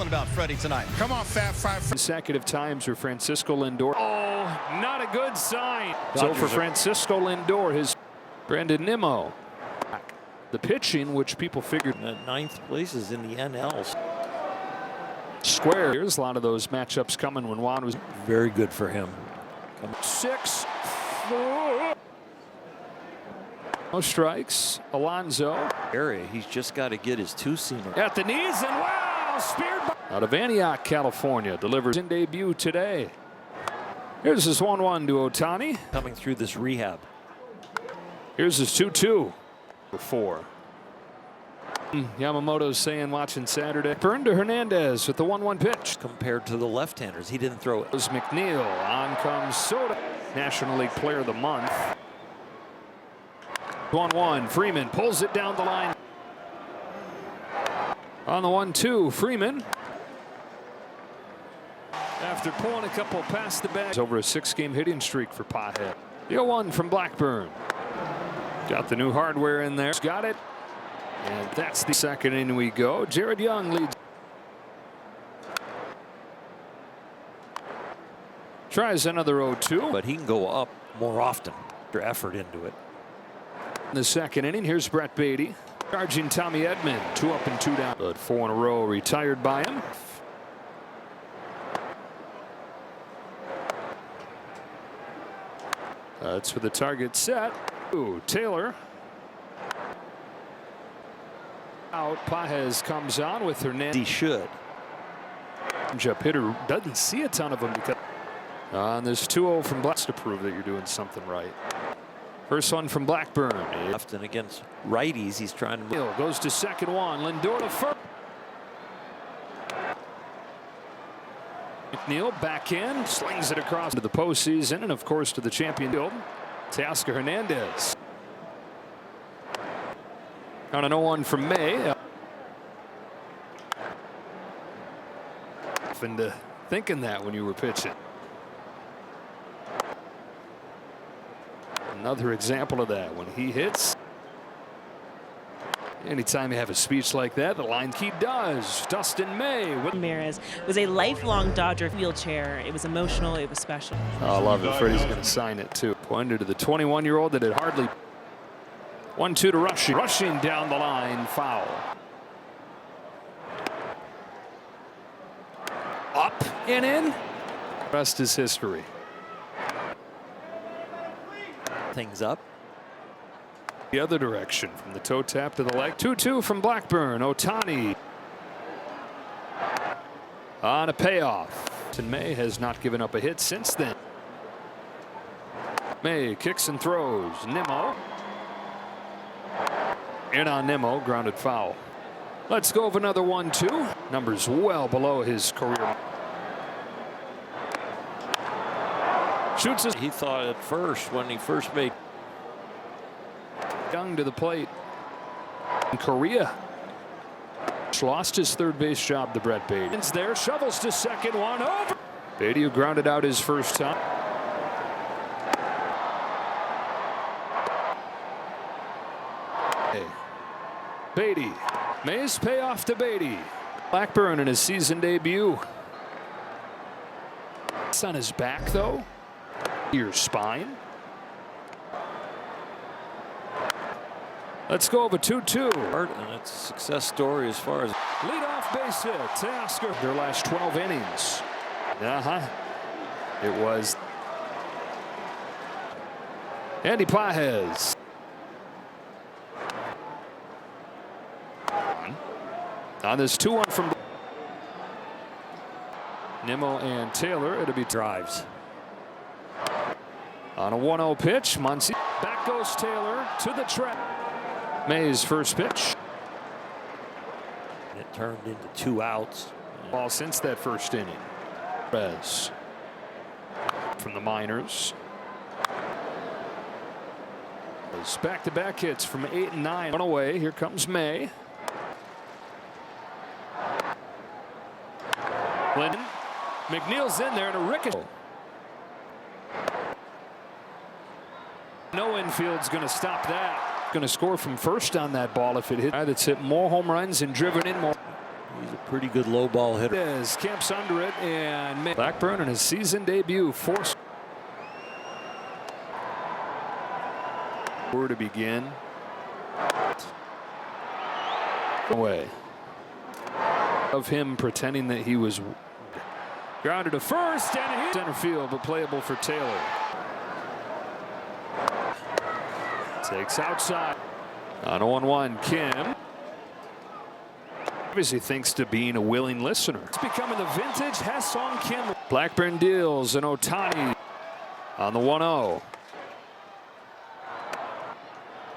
feeling about Freddie tonight? Come on, Fat Five. Consecutive times for Francisco Lindor. Oh, not a good sign. So for Francisco Lindor, his Brandon Nimmo. The pitching, which people figured ninth place is in the NLs. Square. There's a lot of those matchups coming when Juan was very good for him. 6-4. No strikes. Alonso. Area. He's just got to get his two-seamer at the knees, and wow, speared by out of Antioch, California. Delivers in debut today. Here's his 1-1 to Ohtani. Coming through this rehab. Here's his 2-2 for 4. Yamamoto's saying, watching Saturday. Burn to Hernandez with the 1-1 pitch. Compared to the left-handers, he didn't throw it. It was McNeil. On comes Soto. National League Player of the Month. 1-1. Freeman pulls it down the line. On the 1-2, Freeman. After pulling a couple past the bag. Over a 6-game hitting streak for Paje. The 0-1 from Blackburn. Got the new hardware in there. Got it. And that's the second inning we go. Jared Young leads. Tries another 0-2. But he can go up more often. Their effort into it. In the second inning, here's Brett Beatty. Charging Tommy Edman. 2 up and 2 down. But 4 in a row retired by him. That's for the target set. Ooh, Taylor. Out. Pajes comes on with Hernandez. He should. Up hitter doesn't see a ton of them because on this 2-0 from Black to prove that you're doing something right. First one from Blackburn. Left and against righties, he's trying to. Hill goes to second one. Lindor to first. McNeil back in, slings it across to the postseason, and of course to the champion field. Teoscar Hernandez. On an 0-1 from May. And thinking that when you were pitching. Another example of that when he hits. Anytime you have a speech like that, the line keep does. Dustin May. Ramirez was a lifelong Dodger wheelchair. It was emotional. It was special. Oh, I love it. Freddie's going to sign it too. Pointed to the 21-year-old that had hardly. 1-2 to Rushing. Rushing down the line. Foul. Up and in. Rest is history. Things up. The other direction from the toe tap to the leg. 2-2 from Blackburn. Ohtani on a payoff. And May has not given up a hit since then. May kicks and throws. Nimmo. In on Nimmo. Grounded foul. Let's go of another 1-2. Numbers well below his career. Shoots it. He thought at first when he first made. Young to the plate. In Korea. Lost his third base job to Brett Beatty. It's there. Shovels to second. 1 over. Beatty, who grounded out his first time. Beatty. May's payoff to Beatty. Blackburn in his season debut. It's on his back though. Your spine. Let's go over 2-2. And it's a success story as far as leadoff base hit. Teoscar. Their last 12 innings. It was Andy Pajes. On this 2-1 from Nimmo and Taylor, it'll be drives. On a 1-0 pitch, Muncy. Back goes Taylor to the trap. May's first pitch. It turned into 2 outs. Ball since that first inning. Perez from the minors. Those back-to-back hits from 8 and 9. One away. Here comes May. Linden. McNeil's in there and a ricochet. No infield's going to stop that. Going to score from first on that ball if it hit. That's hit more home runs and driven in more. He's a Pretty good low ball hitter. Is camps under it, and Blackburn in his season debut forced to begin. Away of him pretending that he was grounded to first, and he center field, but playable for Taylor. Takes outside on a 1-1. Kim. Obviously thanks to being a willing listener. It's becoming the vintage Ha-Seong Kim. Blackburn deals and Ohtani on the 1-0.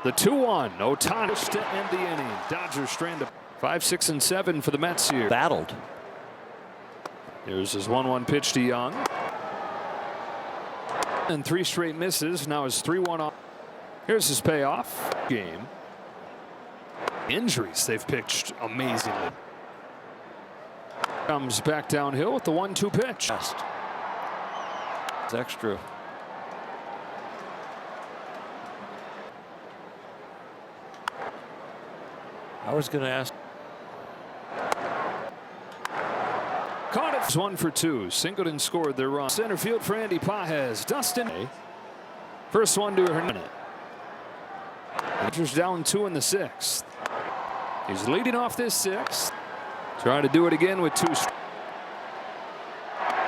The 2-1. Ohtani to end the inning. Dodgers stranded 5, 6, and 7 for the Mets here. Battled. Here's his 1-1 pitch to Young. And 3 straight misses. Now his 3-1 off. Here's his payoff game. Injuries, they've pitched amazingly. Comes back downhill with the 1-2 pitch. It's extra. I was going to ask. Caught it. 1 for 2. Singleton scored their run. Center field for Andy Pages. Dustin. First one to Hernandez. Dodgers down 2 in the 6th. He's leading off this 6th. Trying to do it again with 2.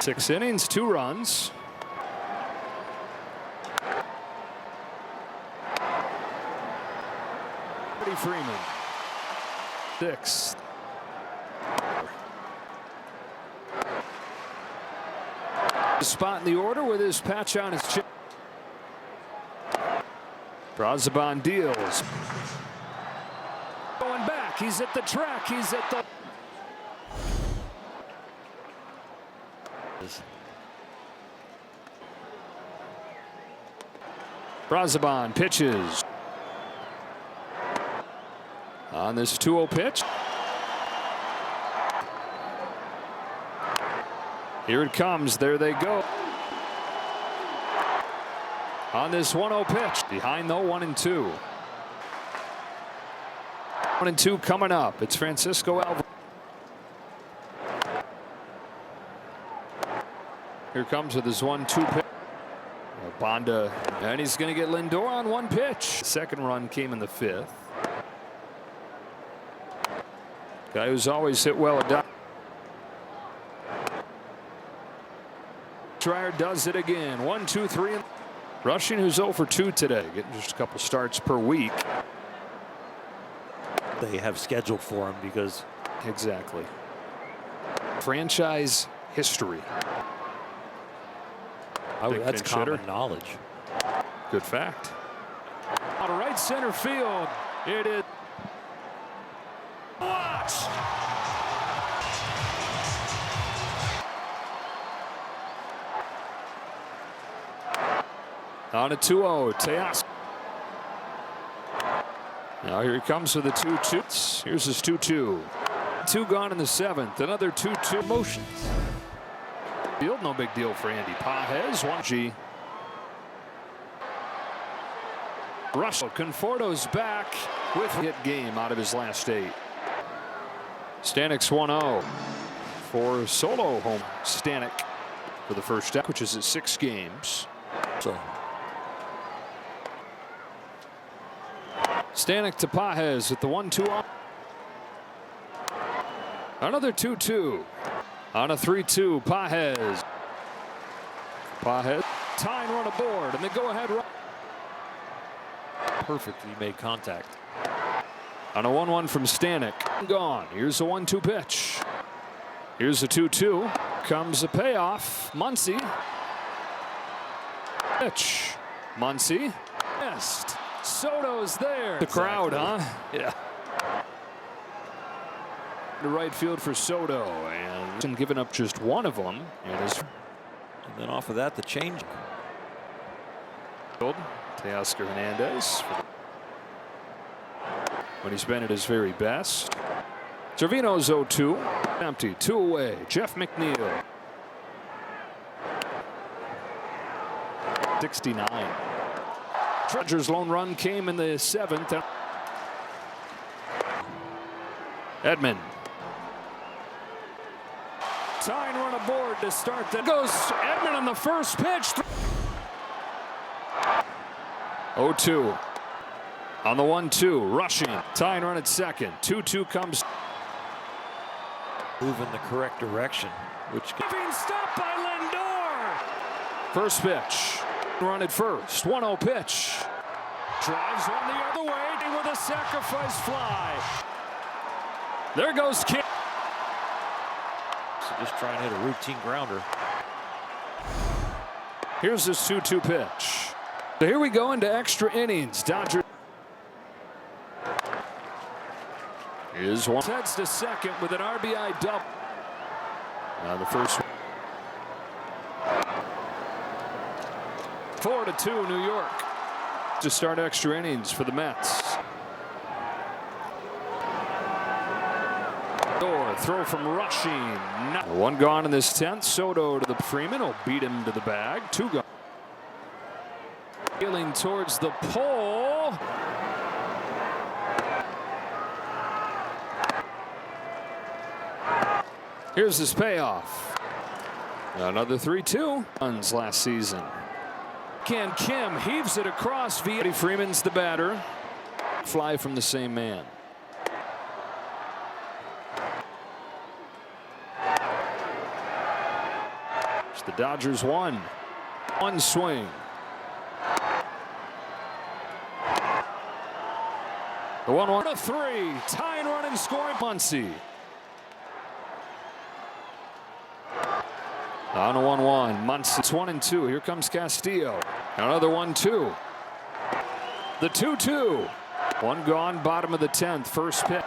6 innings, 2 runs. Freeman. 6th. Spot in the order with his patch on his chin. Brazaban deals. Going back. He's at the track. He's at the. Brazaban pitches. On this 2-0 pitch. Here it comes. There they go. On this 1-0 pitch. Behind though, 1-2. 1-2 coming up. It's Francisco Alvarez. Here comes with his 1-2 pitch. Bonda, and he's going to get Lindor on 1 pitch. Second run came in the 5th. Guy who's always hit well at Trier does it again. 1, 2, 3. Rushing, who's 0 for 2 today, getting just a couple starts per week. They have scheduled for him because. Exactly. Franchise history. That's common knowledge. Good fact. On right center field, it is. Watch. On a 2-0, Tejas. Now here he comes with the 2-2. Here's his 2-2. 2 gone in the 7th. Another 2-2 motions. Field, no big deal for Andy Pages. 1G. Russell Conforto's back with a hit game out of his last 8. Stanek's 1-0 for solo home. Stanek for the first step, which is at 6 games. So. Stanek to Pages with the 1-2. Another 2-2 on a 3-2. Pages. Tying run aboard, and they go ahead. Perfectly made contact. On a 1-1 from Stanek. Gone. Here's a 1-2 pitch. Here's a 2-2. Comes a payoff. Muncy. Pitch. Muncy. Best. Soto's there. The crowd, huh? Yeah. To right field for Soto, and giving up just 1 of them. And then off of that, the change. Teoscar Hernandez when he's been at his very best. Trevino's 0-2. Empty. 2 away. Jeff McNeil. 69. Dodgers' lone run came in the 7th. Edman. Tying run aboard to start. That goes Edman on the first pitch. 0-2 on the 1-2. Rushing. Tying run at second. 2-2 comes. Move in the correct direction, which Being stopped by Lindor. First pitch. Run at first. 1-0 pitch. Drives one the other way with a sacrifice fly. There goes Kim. so just try and hit a routine grounder. Here's this 2-2 pitch. So here we go into extra innings. Dodgers is one. Heads to second with an RBI double. Now the first. 4-2 New York to start extra innings for the Mets. Throw from Rushing. One gone in this 10th. Soto to the Freeman will beat him to the bag. 2 gone. Heeling towards the pole. Here's his payoff. Another 3-2 runs last season. Can Kim heaves it across. Freeman's the batter. Fly from the same man. It's the Dodgers 1. One swing. The 1-1-3. Tying run and scoring. Muncy. On a 1-1. Muncy. It's 1-2. Here comes Castillo. Another 1-2. The 2-2. One gone. Bottom of the 10th. First pitch.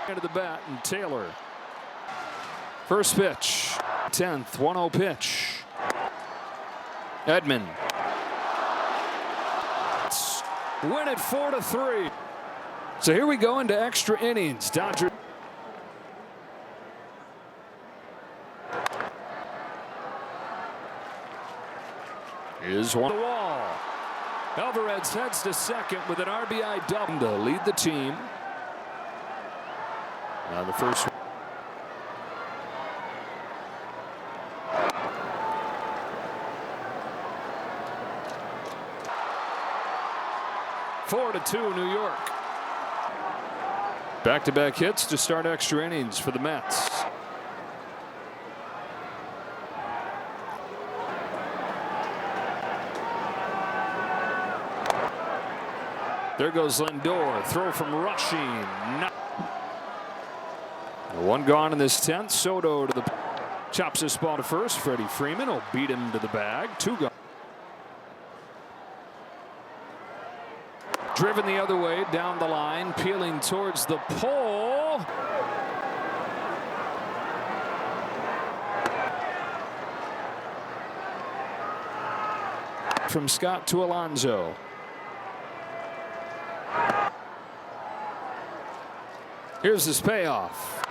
Into the bat and Taylor. First pitch. 10th. 1-0 pitch. Edman. Win it 4-3. So here we go into extra innings. Dodgers. Is one. The wall. Alvarez heads to second with an RBI double to lead the team. Now the first. 4-2 New York. Back-to-back hits to start extra innings for the Mets. There goes Lindor. Throw from Rushing. One gone in this 10th. Soto to the chops this ball to first. Freddie Freeman will beat him to the bag. 2 gone. Driven the other way down the line, peeling towards the pole. From Scott to Alonso. Here's his payoff.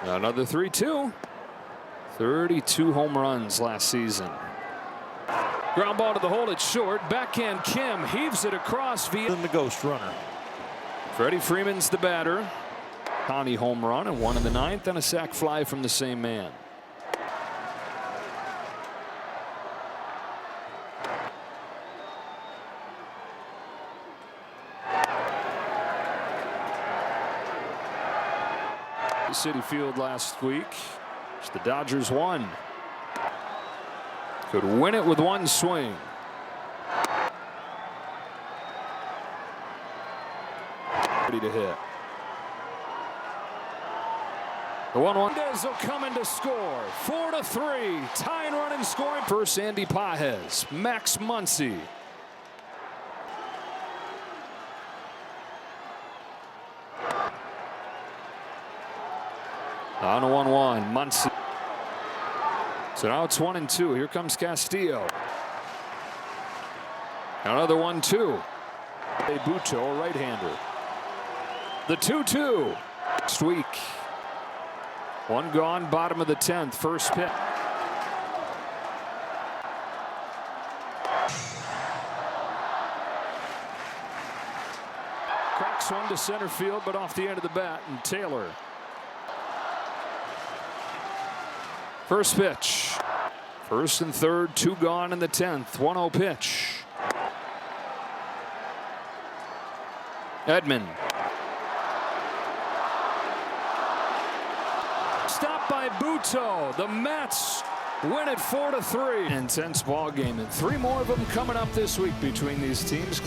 Another 3-2. 32 home runs last season. Ground ball to the hole. It's short. Backhand Kim heaves it across via the ghost runner. Freddie Freeman's the batter. Connie home run and 1 in the 9th and a sac fly from the same man. City Field last week. It's the Dodgers 1. Could win it with 1 swing. Ready to hit. The 1-1 will come in to score. 4-3. Tying run and scoring. First Andy Pages. Max Muncy. On a 1-1. Muncy. So now it's 1-2. Here comes Castillo. Another 1-2. Buto, a right-hander. The 2-2. Next week. One gone. Bottom of the 10th. First pitch. Cracks This one to center field, but off the end of the bat, and Taylor. First pitch. First and third, 2 gone in the 10th. 1-0 pitch. Edman. Stopped by Buto. The Mets win it 4-3. Intense ball game, and 3 more of them coming up this week between these teams.